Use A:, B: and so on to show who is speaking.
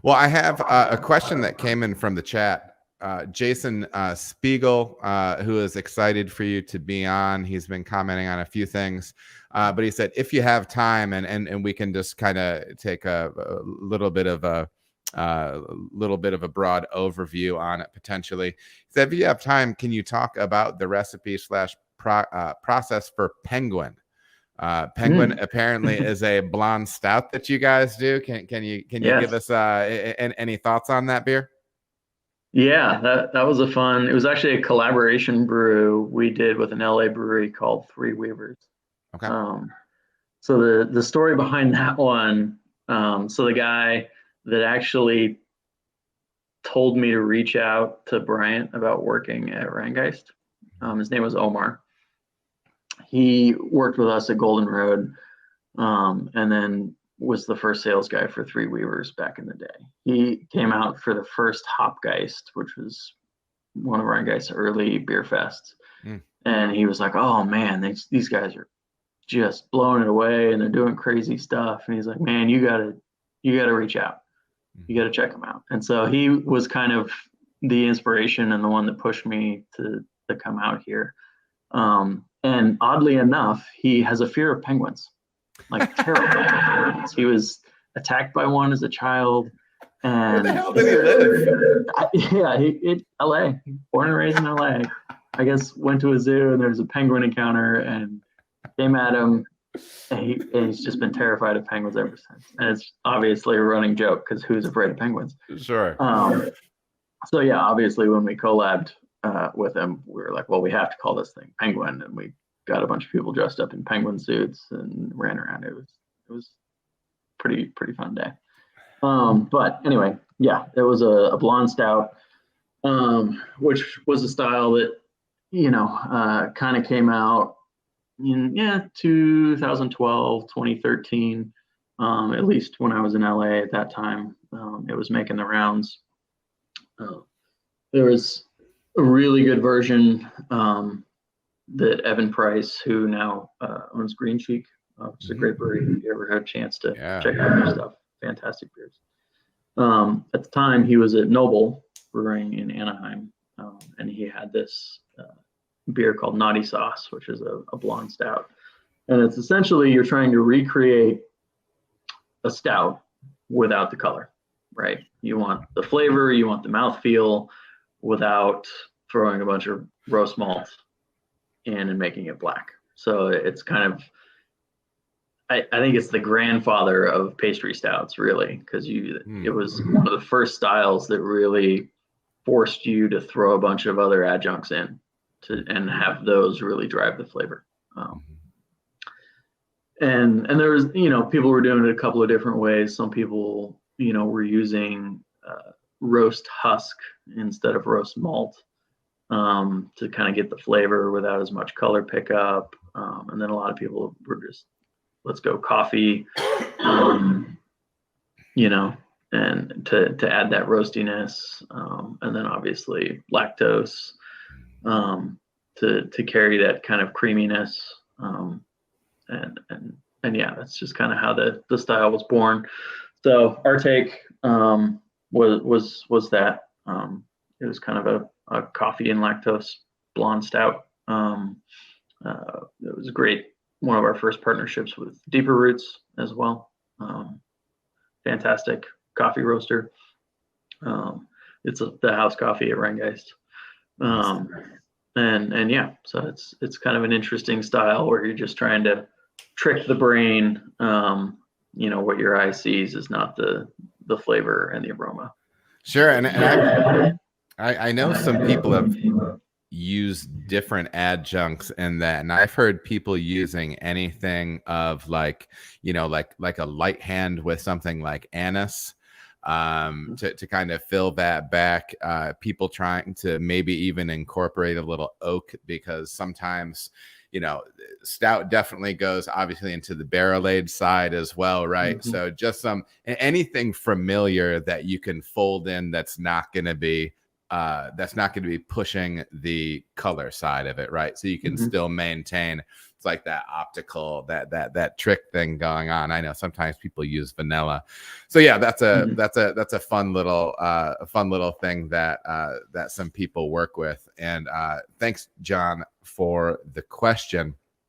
A: Well, I have a question that came in from the chat. Jason Spiegel, who is excited for you to be on. He's been commenting on a few things, but he said, if you have time and we can just kind of take a little bit of a broad overview on it potentially. He said, if you have time, can you talk about the recipe / process for Penguin? Penguin apparently is a blonde stout that you guys do. Can you give us any thoughts on that beer?
B: Yeah, that was a fun. It was actually a collaboration brew we did with an LA brewery called Three Weavers.
A: Okay.
B: So the story behind that one. So the guy that actually told me to reach out to Bryant about working at Rhinegeist, his name was Omar. He worked with us at Golden Road, and then was the first sales guy for Three Weavers back in the day. He came out for the first Hopgeist, which was one of Rheingeist's early beer fests. And he was like, oh man, these guys are just blowing it away and they're doing crazy stuff. And he's like, man, you gotta reach out. You gotta check them out. And so he was kind of the inspiration and the one that pushed me to come out here. And oddly enough, he has a fear of penguins. Like terrible. He was attacked by one as a child. And
A: where the hell did he live?
B: LA, born and raised in LA. I guess went to a zoo and there was a penguin encounter and came at him. And he's just been terrified of penguins ever since. And it's obviously a running joke because who's afraid of penguins?
A: Sure.
B: So yeah, obviously when we collabed with him, we were like, well, we have to call this thing Penguin, and we got a bunch of people dressed up in penguin suits and ran around. It was pretty fun day. But anyway, yeah, it was a blonde stout, which was a style that, kind of came out in 2012, 2013, at least when I was in LA at that time. It was making the rounds. There was a really good version that Evan Price, who now owns Green Cheek, which is a great brewery. If you ever had a chance to check out their stuff, fantastic beers. At the time, he was at Noble Brewing in Anaheim, and he had this beer called Naughty Sauce, which is a blonde stout. And it's essentially you're trying to recreate a stout without the color, right? You want the flavor, you want the mouthfeel, without throwing a bunch of roast malt in and making it black. So it's kind of, I think it's the grandfather of pastry stouts, really, because it was one of the first styles that really forced you to throw a bunch of other adjuncts in and have those really drive the flavor. And there was, people were doing it a couple of different ways. Some people, were using roast husk instead of roast malt to kind of get the flavor without as much color pickup. And then a lot of people were just, let's go coffee, and to add that roastiness, and then obviously lactose to carry that kind of creaminess. And yeah, that's just kind of how the style was born. So our take was that it was kind of a coffee and lactose blonde stout. It was great. One of our first partnerships with Deeper Roots as well. Fantastic coffee roaster. It's the house coffee at Rhinegeist. And yeah, so it's kind of an interesting style where you're just trying to trick the brain. What your eye sees is not the flavor and the aroma.
A: Sure. And I know some people have used different adjuncts in that, and I've heard people using anything of like a light hand with something like anise to kind of fill that back. People trying to maybe even incorporate a little oak, because sometimes stout definitely goes obviously into the barrel aged side as well, right? Mm-hmm. So just anything familiar that you can fold in that's not going to be that's not going to be pushing the color side of it, right? So you can still maintain, it's like that optical, that trick thing going on. I know sometimes people use vanilla. So yeah, that's a fun little thing that that some people work with. And thanks, John, for the question.